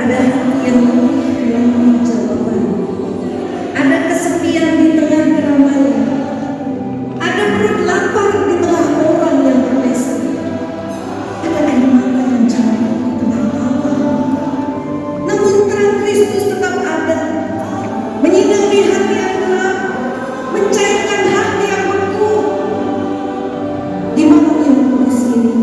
ada hati yang menunggu jawaban. Ada kesepian di tengah keramaian. Ada perut lapar di tengah orang yang berpesta. Ada air mata yang jatuh di tengah tawa. Namun terang Kristus tetap ada, menyinari hati yang gelap, mencairkan hati yang beku. Di malam yang kudus ini,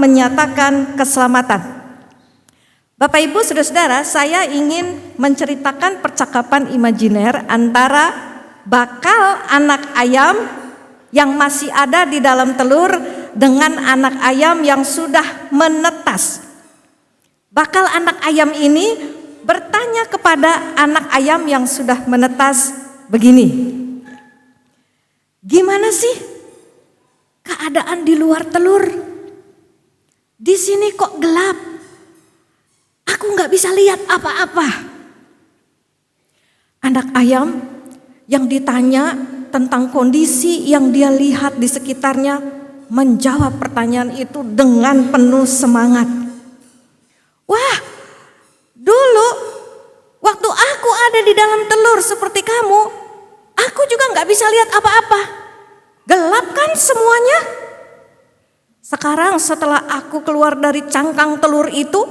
menyatakan keselamatan. Bapak Ibu Saudara-saudara, saya ingin menceritakan percakapan imajiner antara bakal anak ayam yang masih ada di dalam telur dengan anak ayam yang sudah menetas. Bakal anak ayam ini bertanya kepada anak ayam yang sudah menetas begini, "Gimana sih keadaan di luar telur? Di sini kok gelap. Aku nggak bisa lihat apa-apa." Anak ayam yang ditanya tentang kondisi yang dia lihat di sekitarnya menjawab pertanyaan itu dengan penuh semangat. "Wah, dulu waktu aku ada di dalam telur seperti kamu, aku juga nggak bisa lihat apa-apa. Gelap kan semuanya? Sekarang setelah aku keluar dari cangkang telur itu,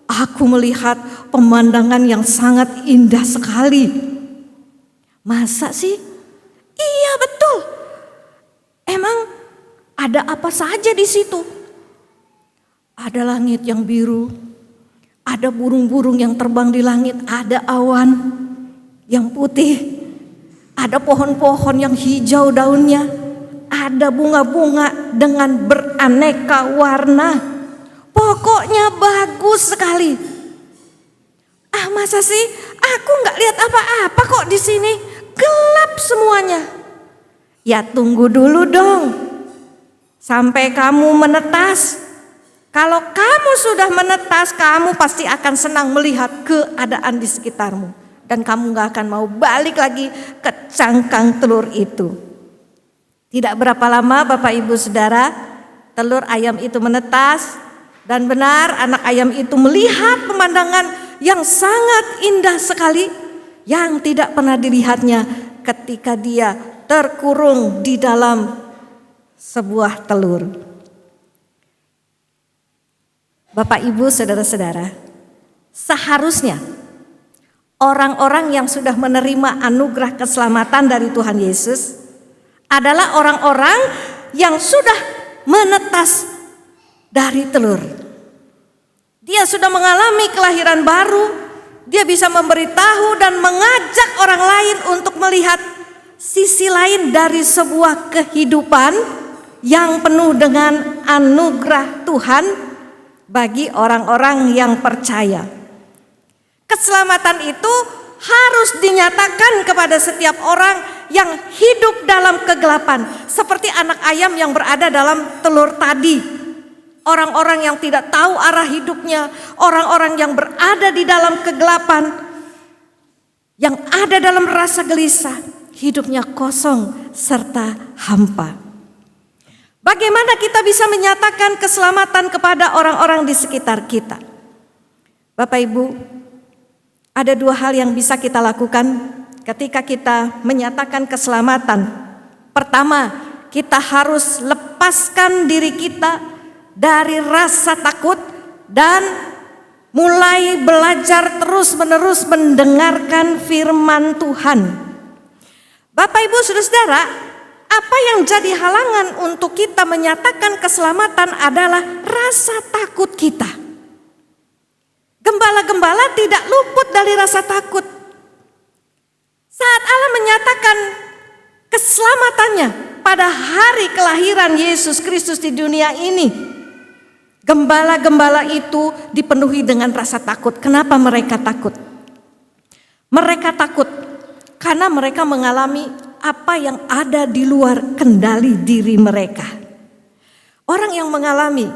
aku melihat pemandangan yang sangat indah sekali." "Masa sih?" "Iya betul. Emang ada apa saja di situ? Ada langit yang biru, ada burung-burung yang terbang di langit, ada awan yang putih, ada pohon-pohon yang hijau daunnya, ada bunga-bunga dengan beraneka warna. Pokoknya bagus sekali. Ah, masa sih aku nggak lihat apa-apa kok di sini, gelap semuanya." "Ya tunggu dulu dong, sampai kamu menetas. Kalau kamu sudah menetas, kamu pasti akan senang melihat keadaan di sekitarmu. Dan kamu gak akan mau balik lagi ke cangkang telur itu." Tidak berapa lama Bapak Ibu Saudara, telur ayam itu menetas. Dan benar anak ayam itu melihat pemandangan yang sangat indah sekali, yang tidak pernah dilihatnya ketika dia terkurung di dalam sebuah telur. Bapak Ibu Saudara-saudara, seharusnya orang-orang yang sudah menerima anugerah keselamatan dari Tuhan Yesus adalah orang-orang yang sudah menetas dari telur. Dia sudah mengalami kelahiran baru dia bisa memberitahu dan mengajak orang lain untuk melihat sisi lain dari sebuah kehidupan yang penuh dengan anugerah Tuhan bagi orang-orang yang percaya. Keselamatan itu harus dinyatakan kepada setiap orang yang hidup dalam kegelapan, seperti anak ayam yang berada dalam telur tadi. Orang-orang yang tidak tahu arah hidupnya, orang-orang yang berada di dalam kegelapan, yang ada dalam rasa gelisah, hidupnya kosong serta hampa. Bagaimana kita bisa menyatakan keselamatan kepada orang-orang di sekitar kita? Bapak Ibu, ada dua hal yang bisa kita lakukan ketika kita menyatakan keselamatan. Pertama, kita harus lepaskan diri kita dari rasa takut dan mulai belajar terus-menerus mendengarkan firman Tuhan. Bapak Ibu Saudara-saudara, apa yang jadi halangan untuk kita menyatakan keselamatan adalah rasa takut kita. Gembala-gembala tidak luput dari rasa takut. Saat Allah menyatakan keselamatannya pada hari kelahiran Yesus Kristus di dunia ini, gembala-gembala itu dipenuhi dengan rasa takut. Kenapa mereka takut? Mereka takut karena mereka mengalami apa yang ada di luar kendali diri mereka. Orang yang mengalami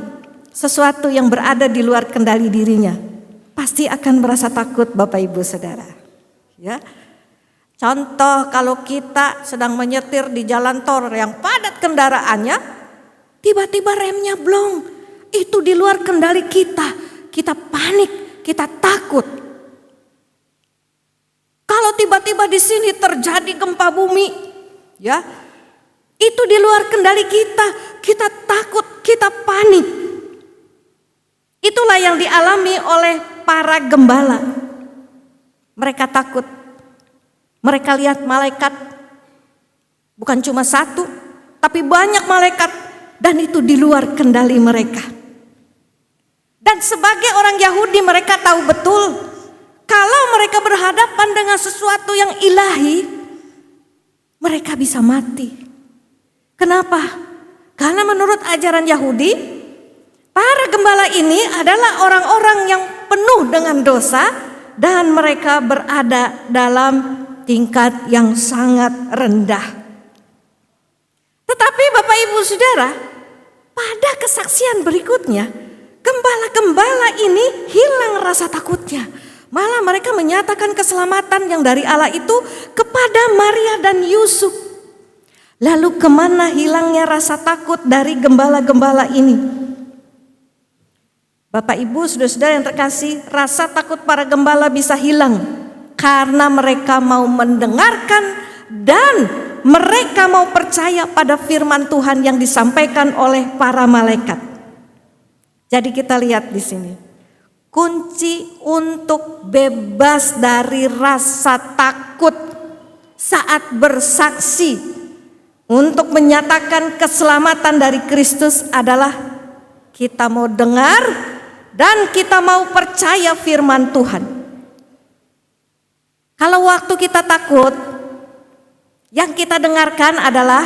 sesuatu yang berada di luar kendali dirinya pasti akan merasa takut, Bapak Ibu Saudara. Ya. Contoh, kalau kita sedang menyetir di jalan tol yang padat kendaraannya, tiba-tiba remnya blong. Itu di luar kendali kita. Kita panik, kita takut. Kalau tiba-tiba di sini terjadi gempa bumi, ya, itu di luar kendali kita. Kita takut, kita panik. Itulah yang dialami oleh para gembala. Mereka takut. Mereka lihat malaikat, bukan cuma satu, tapi banyak malaikat, dan itu di luar kendali mereka. Dan sebagai orang Yahudi, mereka tahu betul kalau mereka berhadapan dengan sesuatu yang ilahi, mereka bisa mati. Kenapa? Karena menurut ajaran Yahudi, para gembala ini adalah orang-orang yang penuh dengan dosa dan mereka berada dalam tingkat yang sangat rendah. Tetapi Bapak Ibu Saudara, pada kesaksian berikutnya, gembala-gembala ini hilang rasa takutnya. Malah mereka menyatakan keselamatan yang dari Allah itu kepada Maria dan Yusuf. Lalu kemana hilangnya rasa takut dari gembala-gembala ini? Bapak Ibu Saudara-saudara yang terkasih, rasa takut para gembala bisa hilang karena mereka mau mendengarkan dan mereka mau percaya pada firman Tuhan yang disampaikan oleh para malaikat. Jadi kita lihat di sini, kunci untuk bebas dari rasa takut saat bersaksi untuk menyatakan keselamatan dari Kristus adalah kita mau dengar dan kita mau percaya firman Tuhan. Kalau waktu kita takut, yang kita dengarkan adalah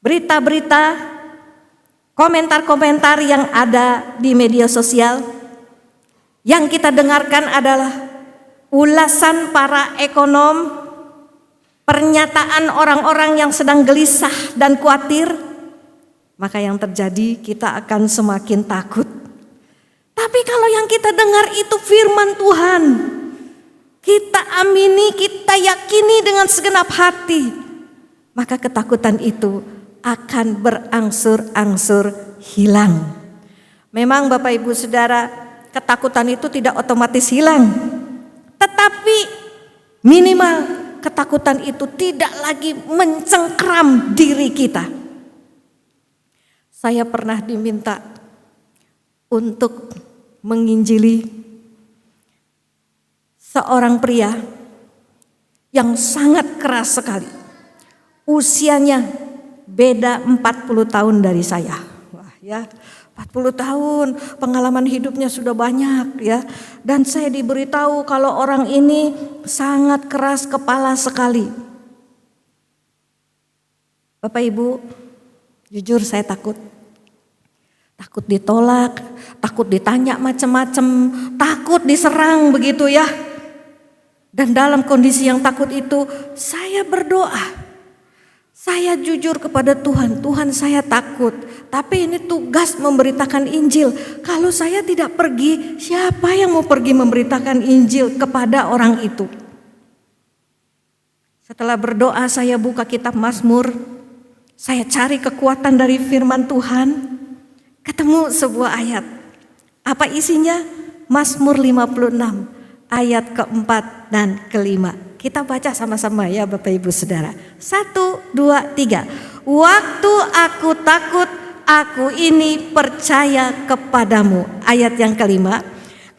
berita-berita, komentar-komentar yang ada di media sosial. Yang kita dengarkan adalah ulasan para ekonom, pernyataan orang-orang yang sedang gelisah dan khawatir. Maka yang terjadi, kita akan semakin takut. Tapi kalau yang kita dengar itu firman Tuhan, kita amini, kita yakini dengan segenap hati, maka ketakutan itu akan berangsur-angsur hilang. Memang Bapak Ibu Saudara, ketakutan itu tidak otomatis hilang, tetapi minimal ketakutan itu tidak lagi mencengkram diri kita. Saya pernah diminta untuk menginjili seorang pria yang sangat keras sekali. Usianya beda 40 tahun dari saya. Wah ya, 40 tahun pengalaman hidupnya sudah banyak ya. Dan saya diberitahu kalau orang ini sangat keras kepala sekali. Bapak Ibu, jujur saya takut. Takut ditolak, takut ditanya macam-macam, takut diserang begitu ya. Dan dalam kondisi yang takut itu saya berdoa. Saya jujur kepada Tuhan, Tuhan saya takut, tapi ini tugas memberitakan Injil. Kalau saya tidak pergi, siapa yang mau pergi memberitakan Injil kepada orang itu? Setelah berdoa saya buka kitab Mazmur, saya cari kekuatan dari firman Tuhan, ketemu sebuah ayat. Apa isinya? Mazmur 56 ayat keempat dan kelima. Kita baca sama-sama ya Bapak Ibu Saudara. 1, 2, 3. Waktu aku takut, aku ini percaya kepadamu. Ayat yang kelima.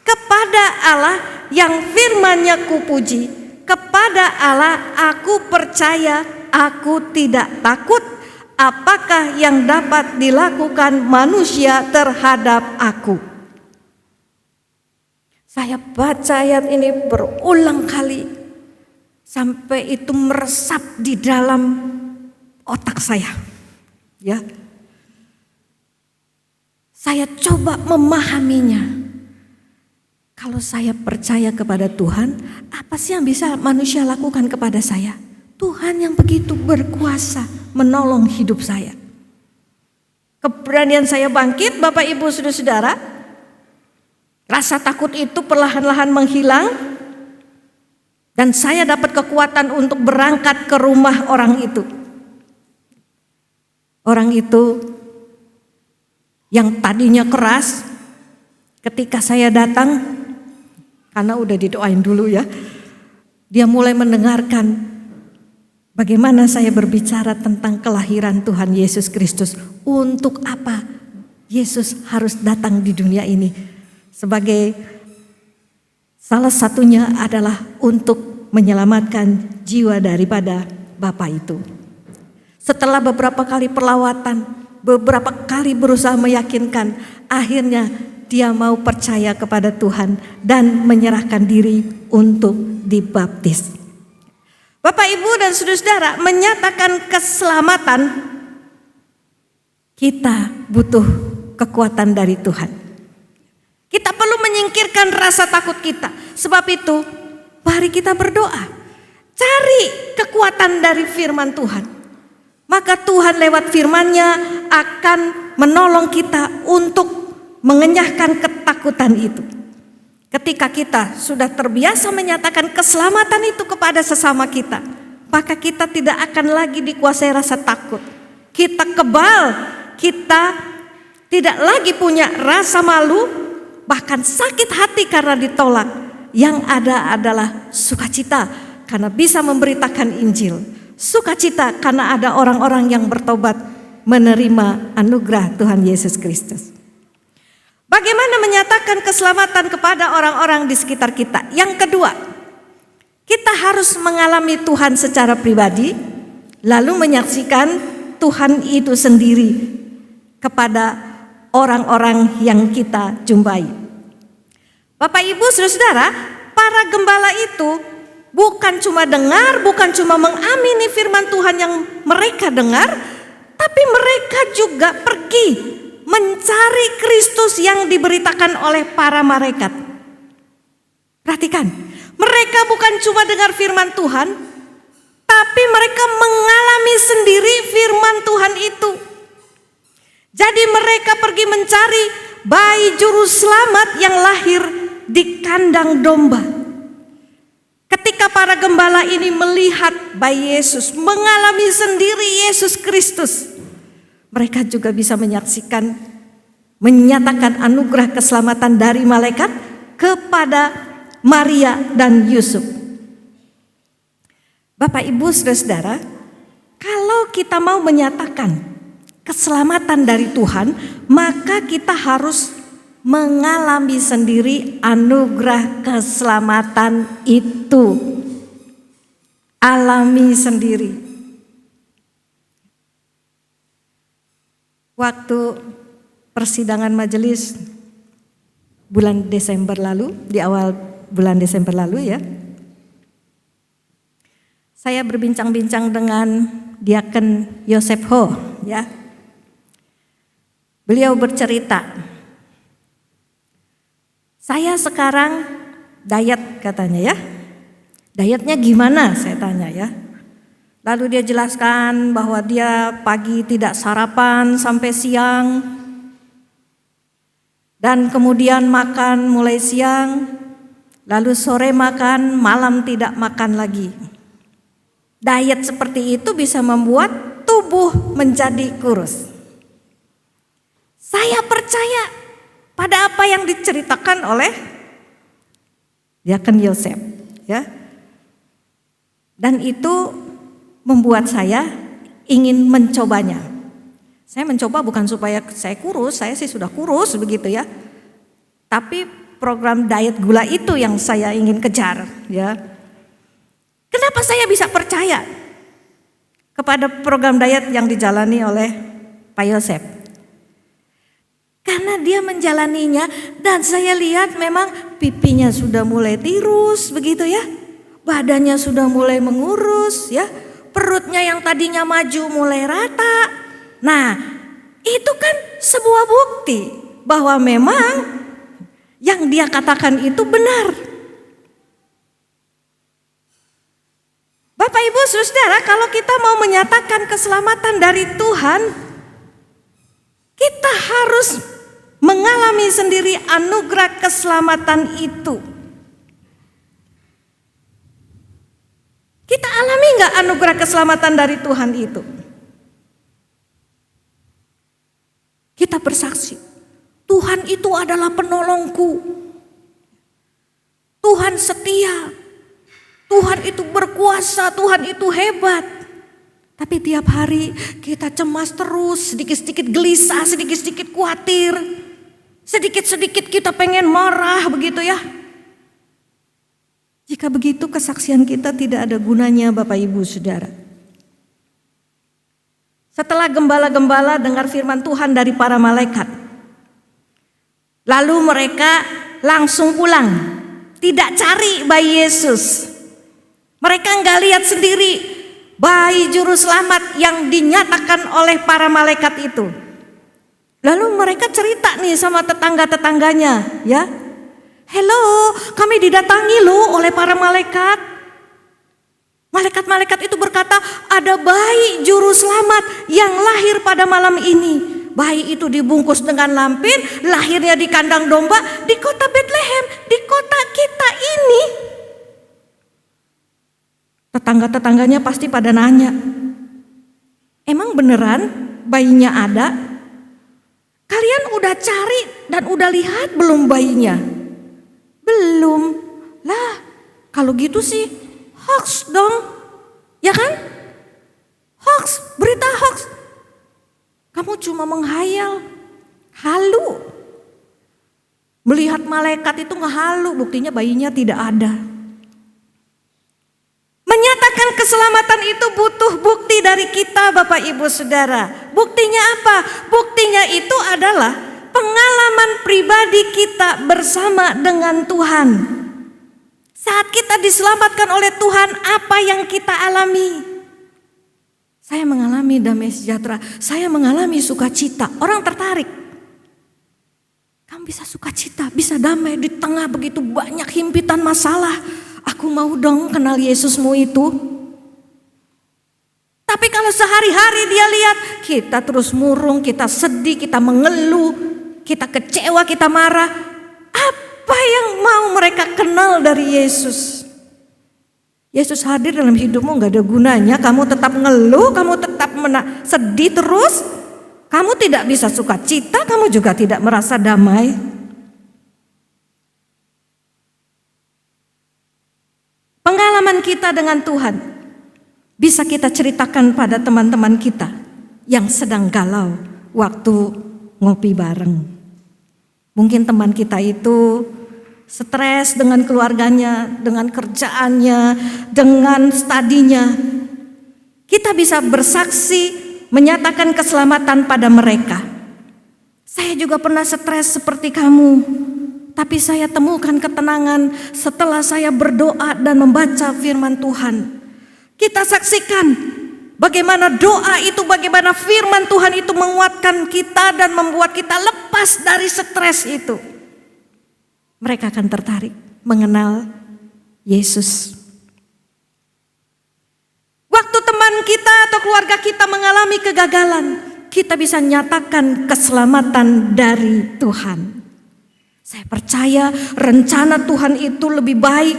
Kepada Allah yang firman-Nya kupuji, kepada Allah aku percaya, aku tidak takut. Apakah yang dapat dilakukan manusia terhadap aku? Saya baca ayat ini berulang kali. Sampai itu meresap di dalam otak saya. Ya. Saya coba memahaminya. Kalau saya percaya kepada Tuhan, apa sih yang bisa manusia lakukan kepada saya? Tuhan yang begitu berkuasa menolong hidup saya. Keberanian saya bangkit, Bapak Ibu Saudara-saudara. Rasa takut itu perlahan-lahan menghilang. Dan saya dapat kekuatan untuk berangkat ke rumah orang itu. Orang itu yang tadinya keras, ketika saya datang, karena udah didoain dulu ya, dia mulai mendengarkan bagaimana saya berbicara tentang kelahiran Tuhan Yesus Kristus. Untuk apa Yesus harus datang di dunia ini? Sebagai salah satunya adalah untuk menyelamatkan jiwa daripada Bapak itu. Setelah beberapa kali perlawatan, beberapa kali berusaha meyakinkan, akhirnya dia mau percaya kepada Tuhan dan menyerahkan diri untuk dibaptis. Bapak Ibu dan saudara-saudara, menyatakan keselamatan, kita butuh kekuatan dari Tuhan. Kita perlu menyingkirkan rasa takut kita. Sebab itu, mari kita berdoa. Cari kekuatan dari firman Tuhan. Maka Tuhan lewat firman-Nya akan menolong kita untuk mengenyahkan ketakutan itu. Ketika kita sudah terbiasa menyatakan keselamatan itu kepada sesama kita, maka kita tidak akan lagi dikuasai rasa takut. Kita kebal, kita tidak lagi punya rasa malu, bahkan sakit hati karena ditolak. Yang ada adalah sukacita karena bisa memberitakan Injil. Sukacita karena ada orang-orang yang bertobat menerima anugerah Tuhan Yesus Kristus. Bagaimana menyatakan keselamatan kepada orang-orang di sekitar kita? Yang kedua, kita harus mengalami Tuhan secara pribadi, lalu menyaksikan Tuhan itu sendiri kepada orang-orang yang kita jumpai. Bapak Ibu saudara-saudara, para gembala itu bukan cuma dengar, bukan cuma mengamini firman Tuhan yang mereka dengar, tapi mereka juga pergi mencari Kristus yang diberitakan oleh para malaikat. Perhatikan, mereka bukan cuma dengar firman Tuhan, tapi mereka mengalami sendiri firman Tuhan itu. Jadi mereka pergi mencari bayi juru selamat yang lahir di kandang domba. Ketika para gembala ini melihat bayi Yesus, mengalami sendiri Yesus Kristus, mereka juga bisa menyaksikan, menyatakan anugerah keselamatan dari malaikat kepada Maria dan Yusuf. Bapak Ibu saudara-saudara, kalau kita mau menyatakan keselamatan dari Tuhan, maka kita harus mengalami sendiri anugerah keselamatan itu. Alami sendiri. Waktu persidangan majelis bulan Desember lalu, di awal bulan Desember lalu ya. Saya berbincang-bincang dengan Diaken Yosef Ho ya. Beliau bercerita, saya sekarang diet katanya ya. Dietnya gimana saya tanya ya. Lalu dia jelaskan bahwa dia pagi tidak sarapan sampai siang. Dan kemudian makan mulai siang. Lalu sore makan, malam tidak makan lagi. Diet seperti itu bisa membuat tubuh menjadi kurus. Saya percaya pada apa yang diceritakan oleh Diaken Yosef ya. Dan itu membuat saya ingin mencobanya. Saya mencoba bukan supaya saya kurus, saya sih sudah kurus begitu ya. Tapi program diet gula itu yang saya ingin kejar ya. Kenapa saya bisa percaya kepada program diet yang dijalani oleh Pak Yosef? Karena dia menjalaninya dan saya lihat memang pipinya sudah mulai tirus begitu ya. Badannya sudah mulai mengurus ya. Perutnya yang tadinya maju mulai rata. Nah, itu kan sebuah bukti bahwa memang yang dia katakan itu benar. Bapak Ibu Saudara, kalau kita mau menyatakan keselamatan dari Tuhan, kita harus mengalami sendiri anugerah keselamatan itu. Kita alami enggak anugerah keselamatan dari Tuhan itu? Kita bersaksi, Tuhan itu adalah penolongku. Tuhan setia. Tuhan itu berkuasa, Tuhan itu hebat. Tapi tiap hari kita cemas terus, sedikit-sedikit gelisah, sedikit-sedikit khawatir. Sedikit-sedikit kita pengen marah begitu ya. Jika begitu kesaksian kita tidak ada gunanya Bapak Ibu Saudara. Setelah gembala-gembala dengar firman Tuhan dari para malaikat. Lalu mereka langsung pulang. Tidak cari bayi Yesus. Mereka enggak lihat sendiri bayi juru selamat yang dinyatakan oleh para malaikat itu. Lalu mereka cerita nih sama tetangga-tetangganya ya. Hello, kami didatangi loh oleh para malaikat. Malaikat-malaikat itu berkata, ada bayi juru selamat yang lahir pada malam ini. Bayi itu dibungkus dengan lampin, lahirnya di kandang domba di kota Bethlehem, di kota kita ini. Tetangga-tetangganya pasti pada nanya, emang beneran bayinya ada? Kalian udah cari dan udah lihat belum bayinya? Belum. Lah, kalau gitu sih hoax dong. Ya kan? Hoax, berita hoax. Kamu cuma menghayal, halu. Melihat malaikat itu ngehalu, buktinya bayinya tidak ada. Menyatakan keselamatan itu butuh bukti dari kita Bapak Ibu Saudara. Buktinya apa? Buktinya itu adalah pengalaman pribadi kita bersama dengan Tuhan. Saat kita diselamatkan oleh Tuhan, apa yang kita alami? Saya mengalami damai sejahtera, saya mengalami sukacita. Orang tertarik. Kamu bisa sukacita, bisa damai di tengah begitu banyak himpitan masalah. Aku mau dong kenal Yesusmu itu. Tapi kalau sehari-hari dia lihat kita terus murung, kita sedih, kita mengeluh, kita kecewa, kita marah. Apa yang mau mereka kenal dari Yesus? Yesus hadir dalam hidupmu gak ada gunanya. Kamu tetap ngeluh, kamu tetap sedih terus. Kamu tidak bisa sukacita, kamu juga tidak merasa damai. Pengalaman kita dengan Tuhan bisa kita ceritakan pada teman-teman kita yang sedang galau waktu ngopi bareng. Mungkin teman kita itu stres dengan keluarganya, dengan kerjaannya, dengan studinya. Kita bisa bersaksi menyatakan keselamatan pada mereka. Saya juga pernah stres seperti kamu, tapi saya temukan ketenangan setelah saya berdoa dan membaca firman Tuhan. Kita saksikan bagaimana doa itu, bagaimana firman Tuhan itu menguatkan kita dan membuat kita lepas dari stres itu. Mereka akan tertarik mengenal Yesus. Waktu teman kita atau keluarga kita mengalami kegagalan, kita bisa nyatakan keselamatan dari Tuhan. Saya percaya rencana Tuhan itu lebih baik,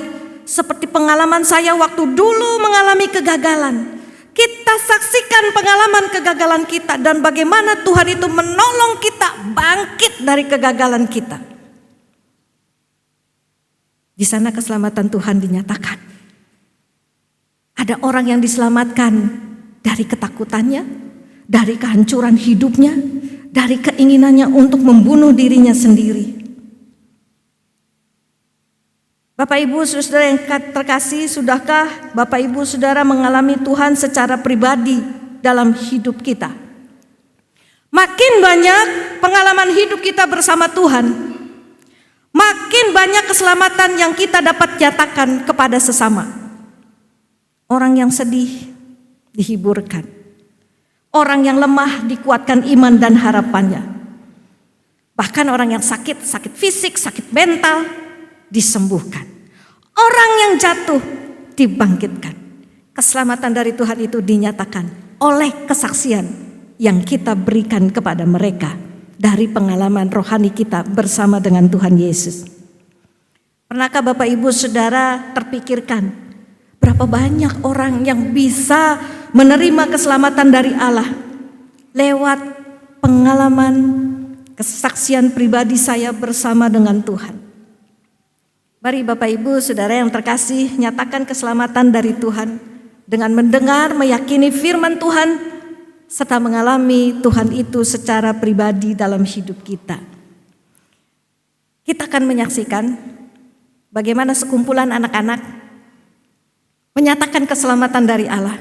seperti pengalaman saya waktu dulu mengalami kegagalan. Kita saksikan pengalaman kegagalan kita dan bagaimana Tuhan itu menolong kita bangkit dari kegagalan kita. Di sana keselamatan Tuhan dinyatakan. Ada orang yang diselamatkan dari ketakutannya, dari kehancuran hidupnya, dari keinginannya untuk membunuh dirinya sendiri. Bapak Ibu Saudara yang terkasih, sudahkah Bapak Ibu Saudara mengalami Tuhan secara pribadi dalam hidup kita? Makin banyak pengalaman hidup kita bersama Tuhan, makin banyak keselamatan yang kita dapat nyatakan kepada sesama. Orang yang sedih dihiburkan, orang yang lemah dikuatkan iman dan harapannya. Bahkan orang yang sakit fisik, sakit mental disembuhkan. Orang yang jatuh dibangkitkan. Keselamatan dari Tuhan itu dinyatakan oleh kesaksian yang kita berikan kepada mereka dari pengalaman rohani kita bersama dengan Tuhan Yesus. Pernahkah Bapak Ibu Saudara terpikirkan berapa banyak orang yang bisa menerima keselamatan dari Allah lewat pengalaman kesaksian pribadi saya bersama dengan Tuhan. Mari Bapak Ibu Saudara yang terkasih, nyatakan keselamatan dari Tuhan dengan mendengar, meyakini firman Tuhan, serta mengalami Tuhan itu secara pribadi dalam hidup kita. Kita akan menyaksikan bagaimana sekumpulan anak-anak menyatakan keselamatan dari Allah.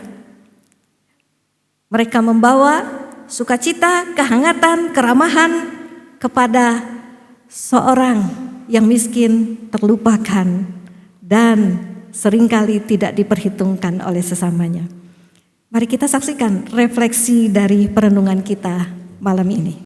Mereka membawa sukacita, kehangatan, keramahan kepada seorang yang miskin, terlupakan, dan seringkali tidak diperhitungkan oleh sesamanya. Mari kita saksikan refleksi dari perenungan kita malam ini.